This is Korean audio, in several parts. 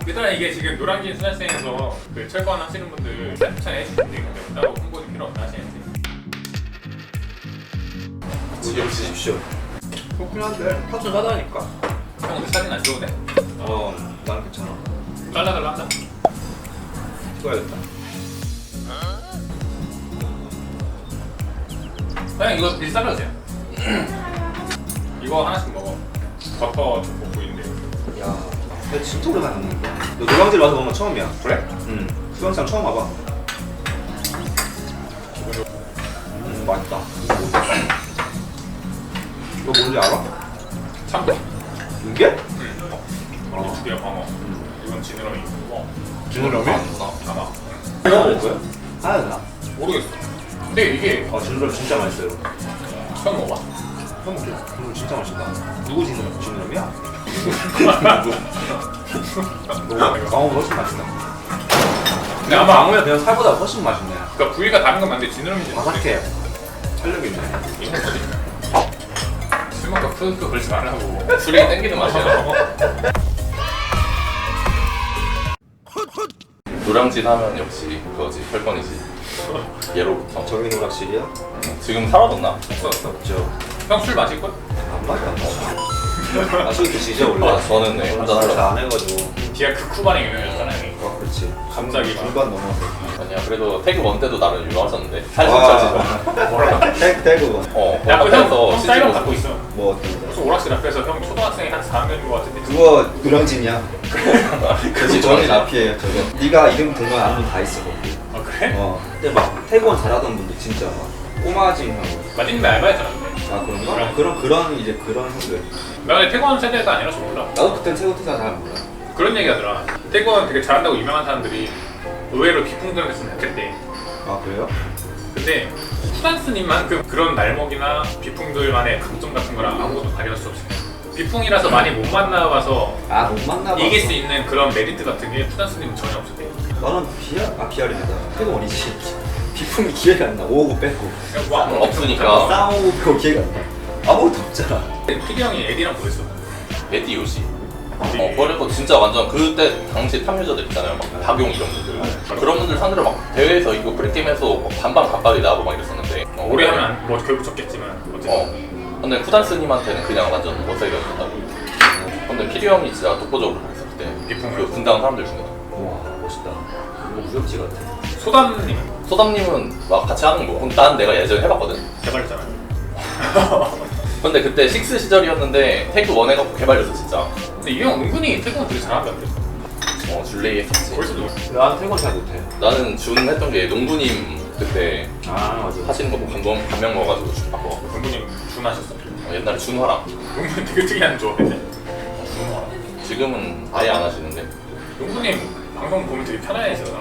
얘들아 이게 지금 노량진 수산시장에서 그 철권 하시는 분들 추천해 주시는데 이거 따로 홍보도 필요 없나 하시는지. 지금 주십시오. 그렇긴 한데 파츠 사다니까. 형 근데 사진 안 찍어도 돼? 난 괜찮아. 잘라달라 한다. 찍어야겠다. 그냥 이거 빌 잘라주세요. 이거 하나씩 먹어. 버터 좀 볶고 있는데. 야, 근데 진짜 오랜만에 먹는 거야. 너 노량진 와서 먹는 건 처음이야. 그래? 응. 수영장 처음 와봐. 맛있다. 이거 뭔지 알아? 참돔. 이게? 응. 두 개가 방어. 이건 지느러미고. 지느러미? 방어. 이거 먹을 거야? 하야 되나? 모르겠어. 근데 이게 아, 지느러미 진짜 맛있어요. 처음 먹어봐. 처음 먹게. 지느러미 진짜 맛있다. 누구 지느러미? 지느러미야? 강호가 훨씬 맛있다. 근데 아마 강호야 그냥 살보다 훨씬 맛있네. 그러니까 부위가 다른 건 맞는데 지느러미인지 바삭해. 탄력 있네. 이건 뭐지? 술 먹다 푸드 걸지 말라고. 술이 땡기는 맛이야. 노량진 하면 역시 그거지 혈건이지. 예로부터. 저기 노락실이야? 지금 사라졌나? 없어. 없죠. 형 술 마실 거야? 안 맞아. 아, 술 드시죠 원래? 아 저는 네 한잔 잘 하려고. 안 해가지고. 디아 극후반에 유명했잖아 형이. 그렇지. 갑자기 막. 중반 넘어서. 아니야 그래도 태그 원 때도 나름 유명하셨는데 살짝 쪄지죠. 뭐라? 태그 야, 그 앞에서 형 사이버 갖고 있어. 뭐 어떤 거? 무슨 오락실 앞에서 형 초등학생이 한 4학년인 것 같은데. 그거 노량진이야. 그치 저는 앞이에요 저거. 네가 이름 들면 아는 분 다 있어 거기. 아 그래? 근데 막 태국원 잘하던 분들 진짜 막 꼬마징하고. 마지막에 알바했잖아 근데. 아 그런가? 그런 이제 그런 형들. 나 근데 태권 세대가 아니라서 몰라. 나도 그땐 태국 태사 잘 몰라. 그런 얘기 하더라. 태권 되게 잘한다고 유명한 사람들이 의외로 비풍들을 했으면 좋겠대. 아 그래요? 근데 수단스님만큼 그런 날먹이나 비풍들만의 강점 같은 거랑 아무것도 발휘할 수 없어요. 비풍이라서 많이 못 만나봐서 아 못 만나봐. 이길 수 있는 그런 메리트 같은 게 푸단스님은 전혀 없었대요. 너는 BR입니다. 태국원이지. 비품이 기회가 안 나. 559 빼고. 그냥 뭐 아무것도 없으니까. 싸우고 빼고 기회가 안 나. 아무것도 없잖아. 피디 형이 에디랑 보였어. 메디 요시. 그래도 진짜 완전 그때 당시 탑유저들 있잖아요. 막 박용 이런 분들. 그런 분들 상대로 막 대회에서 이거 프리게임에서 막 반반 가까이 나오고 막 이랬었는데. 오래 하면 뭐 결국 졌겠지만 어쨌든. 근데 쿠단스님한테는 그냥 완전 못세게 했다고. 근데 피디 형이 진짜 독보적으로 잘했어 그때. 비풍 그 분당 사람들 중에. 와 멋있다. 이거 무협지 같아. 소담님 소담님은 막 같이 하는 거. 근데 난 내가 예전에 해봤거든. 개발했잖아요. 근데 그때 6 시절이었는데 테이크 1 해갖고 개발했어 진짜. 근데 이 형 은근히 태권 되게 잘한다는데. 줄레이 했었지. 벌써 누구? 난 태국 잘 못해. 나는 준 했던 게 농구님 그때 아 맞아. 하시는 거 보고 감명 먹어가지고 준 바꿔. 공부님 준하셨어. 옛날에 준화랑. 용분 되게 특이한 조합인데. 지금은 아예 안 하시는데. 용분님 방송 보면 되게 편안해지잖아.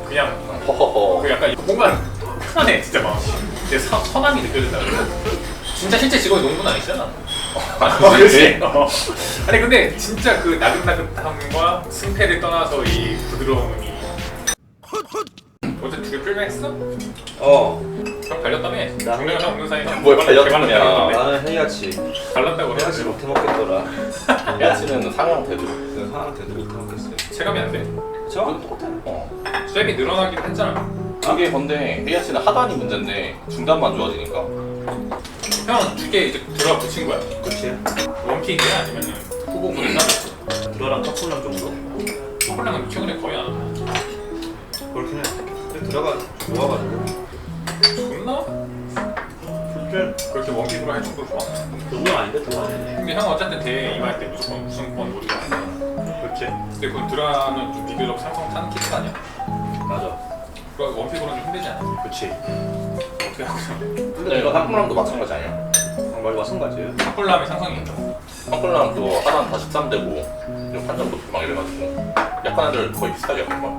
그냥 허허허. 그 약간 뭔가 편안해 진짜 막. 되게 선함이 느껴진다. 진짜 실제 직업이 농분 아니시잖아. 그치? 아니 근데 진짜 그 나긋나긋함과 승패를 떠나서 이 부드러움이. 어제 두개 필명했어? 형 달렸다며? 나- 중량이 없는 사이에 뭘 달렸다냐. 나는 헤이아치. 달랐다고 헤이아치 해야지. 못해 먹겠더라. 야치는 상향 태도. 그 상황태도 못해 먹겠어요. 체감이 안 돼. 저? 똑같아. 쐐이 늘어나긴 했잖아. 그게 근데 헤이아치는 하단이 문제인데 중단만 좋아지니까. 형 두개 이제 들어가 붙인 거야. 그치? 원픽이야 아니면은 후보군이나 들어랑 척순랑 정도? 초콜릿은 최근에 거의 안 한다. 그렇긴 해. 근데 들어가 좋아가지고. 좋나? 그렇게 그렇게 원픽으로 할 정도로 좋아? 그건 아닌데 좋아하네. 근데 형 어쨌든 대회 임할 때 무조건 우승권 노리고 하잖아. 그렇지? 근데 그 드라는 좀 비교적 상성 타는 키트 아니야? 맞아. 그 원픽으로는 좀 힘들지 않아? 그치. 어떻게 하고 근데 이거 한국랑도 마찬가지 아니야? 정말 마찬가지예요. 콜라함이 상성이 있다. 한국랑도 하단 다 13대고 판정 높고 막 이래가지고 약한 애들 거의 비슷하게 하는 거야.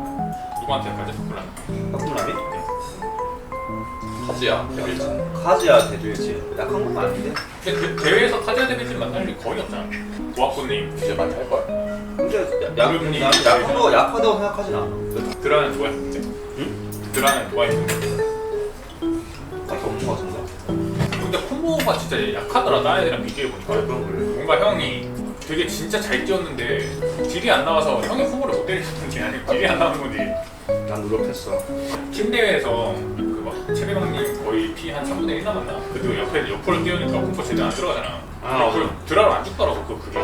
누구한테까지 콜라? 박군남이? 카즈야, 데빌진. 카즈야 대두일지. 약한 건 아닌데? 근데 그 대회에서 타지아 데빌진 만날 일 거의 없잖아. 고학부님 이제 많이 할 거야. 근데 야구분이 약하다고 생각하진 않아. 드라는 누가 했는데? 응? 드라는 누가 했는데? 딱히 없는 것 같은데? 근데 콤보가 진짜 약하더라. 다른 애들이랑 비교해보니까. 그런 걸로. 뭔가 형이 되게 진짜 잘 뛰었는데 딜이 안 나와서 형이 후보를 못 때리는 게 아니고 딜이 안 나오는 거지. 난 노력했어. 팀 대회에서 그막 최배방님 거의 피 한 3분의 1 남았나? 그래도 옆으로 뛰어니까 공포 제대로 안 들어가잖아. 아, 그 드라로 안 죽더라고 그게.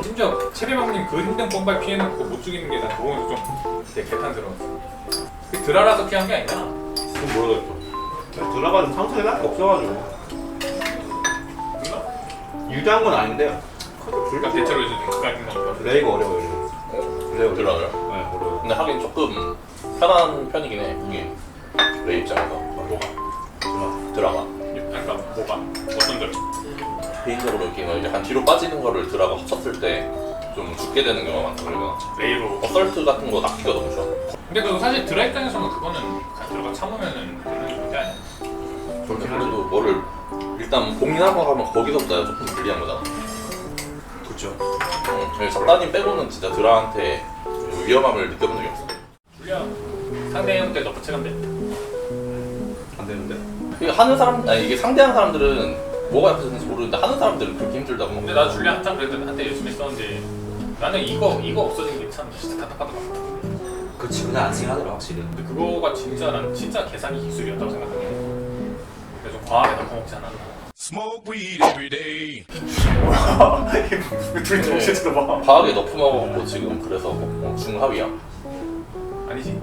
심지어 최배방님 그 힘든 bom발 피해놓고 못 죽이는 게 나 그거 좀 되게 개탄스러웠어. 그 드라라서 피한 게 아니잖아. 그건 모르겠어. 들어가는 상상이 밖에 없어가지고 뭔가? 유리한 건 아닌데 그러니까 대체로 이제 극악인 거니까. 레이가 어려워요. 레이가 들어가요? 네, 어려워요. 근데 하긴 조금 편한 편이긴 해. 이게 레이 입장에서 뭐가? 드라마. 그러니까 뭐가? 어떤 점이? 개인적으로 이렇게 이제 한 뒤로 빠지는 거를 드라가 합쳤을 때 좀 죽게 되는 경우가 많다 그러면 레이로. 어설트 같은 거 낚기가 너무 좋아. 근데 그 사실 드라 입장에서는 그거는 그냥 들어가 참으면은 되는 문제 아니야. 근데 그래도 뭐를 일단 봉인하고 가면 거기서부터 조금 불리한 거잖아. 그렇죠. 작가님 빼고는 진짜 드라한테 위험함을 느껴본 적이 없어. 줄리아 상대 해볼 때 너프 체감돼. 안 되는데? 이게 하는 사람, 아니 이게 상대하는 사람들은 뭐가 옆에서는지 모르는데 하는 사람들은 그렇게 힘들다고. 근데 나 줄리아 한참 그래도 한때 열심히 썼는데 나는 이거 없어진 게 참 진짜 답답하더라고. 그렇지. 그냥 안 쓰긴 하더라 확실히. 근데 그거가 진짜 난 진짜 계산이 기술이었다고 생각해. 근데 좀 과하게 덮어먹지 않았나. Smoke weed every day. 둘이 동시에 쳐다봐. 과하게 너프 먹었고 지금 그래서 중하위야. 아니지.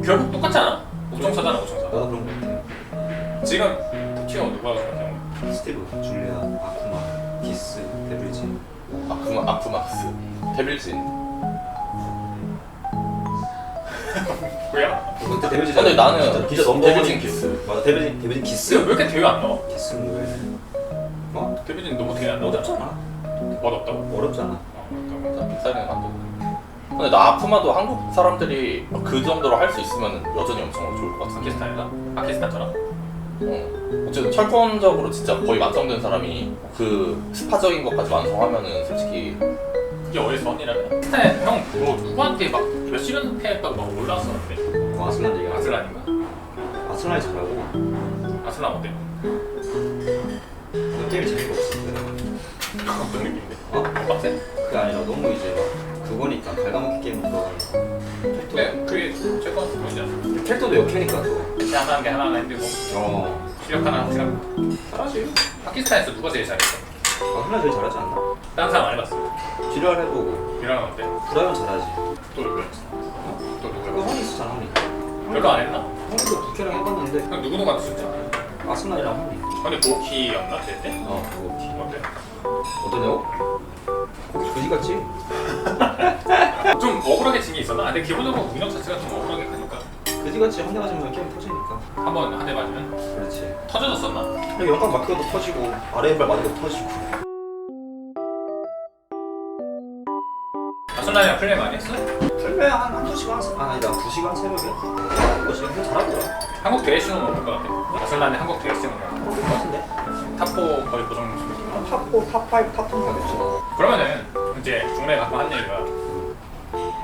결국 똑같잖아. 우정사잖아 우정사. 나도 그런 거 같아. 지금 탑티어 누구라고 생각해? 스티브, 줄리아, 아쿠마, 기스, 데빌진. 아프막스, 데빌진. 뭐야? 그때 데빌진. 근데 나는 진짜 너무 데빌진 기스. 맞아, 데빌진 기스. 왜 이렇게 대회 안 나와? 기스는 왜? 어? 데뷔진 너무 대회 안 나오잖아. 어렵잖아. 맛없다고? 어렵잖아. 빅사이렌 감독. 근데 나 아프마도 한국 사람들이 그 정도로 할 수 있으면 여전히 엄청 좋을 것 같은데. 파키스탄이다? 파키스탄처럼? 어쨌든 철권적으로 진짜 거의 완성된 사람이 그 스파적인 것까지 완성하면은 솔직히 그게 어디서 언니라면? 파키스탄에 형뭐 누구한테 막 몇 시간 패했다고 막 올라왔었는데 아슬란 얘기가. 아슬란인가? 아슬란이 잘하고. 아슬란 어때? 그 게임이 재미가 없어. 어떤 느낌인데? 어? 빡세? 그게 아니라 너무 이제 막 그거니까 갈가먹기 게임부터. 근데 그게 최고 그거잖아. 텔토도 역해니까 또. 대체 하나 하나 힘들고 실력 하나 확실하고 잘하지. 파키스탄에서 누가 제일 잘했어? 아슬란 제일 잘하지 않나? 다른 사람 안 해봤어. 지랄 해보고. 이랑 어때? 브라이언 잘하지. 또 누구였어? 또 그거 누구야? 허니 있었잖아 허니. 별거 안 했나? 허니도 부캐랑 해봤는데 그럼 누구 누구한테 줬잖아. 아슬란이랑 허니. 근데 보키였나 그때? 그거 키. 어때? 어떠냐고? 거기 그지 같지? 좀 억울하게 진 게 있었나? 근데 기본적으로 운영 자체가 좀 억울하게 가니까 그지 같이 한 대 맞으면 게임 터지니까. 한번 한 대 맞으면 그렇지. 터져졌었나? 영광 막혀도 터지고 아래 발 맞아도 터지고. 아슬란이랑 플레이 많이 했어? 설매 한두 시간 아니다 2시간 새벽에. 그거 지금 잘하더라. 한국 대회 시는 올것 같아. 아슬란이 한국 대회 시는 올 그럴 것 같은데. 탑4 거의 고정 느낌. 탑4, 탑5, 탑2 가겠죠. 그러면은 이제 중간에 가끔 한 얘기가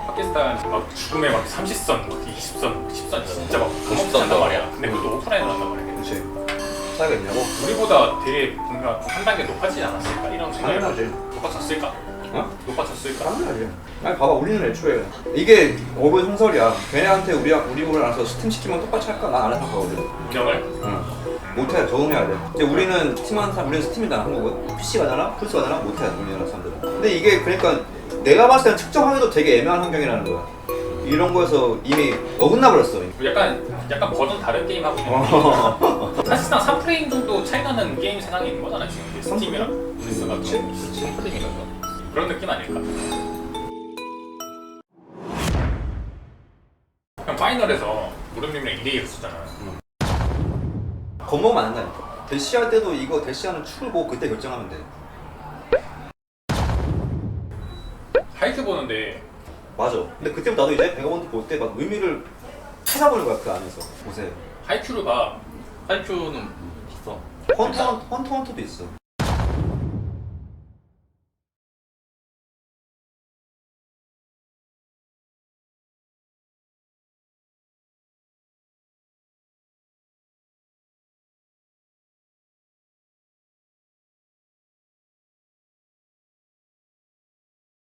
파키스탄 막 죽음의 막 30선, 막 20선, 10선 진짜 막 50선 한단 말이야. 근데 그것도 오프라인으로 한단 말이야. 그렇지. 차이가 있냐고? 우리보다 되게 뭔가 한 단계 높아지지 않았을까? 이런 생각이 당연하지. 높아졌을까? 어? 높아졌을까? 당연하지. 아니 봐봐 우리는 애초에 이게 어글 성설이야. 걔네한테 우리 보고 나서 스팀 시키면 똑같이 할까? 난 안 해서 가거든. 운영을 응. 못해 적응해야 돼. 근데 우리는 스팀하는 사람, 우리는 스팀이다 한국은 PC 가잖아, 플스 가잖아, 못해 우리나라 사람들은. 근데 이게 그러니까 내가 봤을 때는 측정하기도 되게 애매한 환경이라는 거야. 이런 거에서 이미 어긋나 버렸어. 약간 버전 다른 게임 하고 있는 게 사실상 3프레임 정도 차이 나는 게임 세상에 있는 거잖아 지금 이게 스팀이랑 플스가 또 챔프링이면서 그런 느낌 아닐까? 그냥 파이널에서 무릎님이랑 2대2 했었잖아. 겁먹으면 안 된다니까. 대시할 때도 이거 대시하는 축을 보고 그때 결정하면 돼. 하이큐 보는데 맞아. 근데 그때부터 나도 이제 베가본트 볼 때 막 의미를 찾아보는 거야 그 안에서. 보세요. 하이큐를 봐. 하이큐는 있어. 헌터도 있어.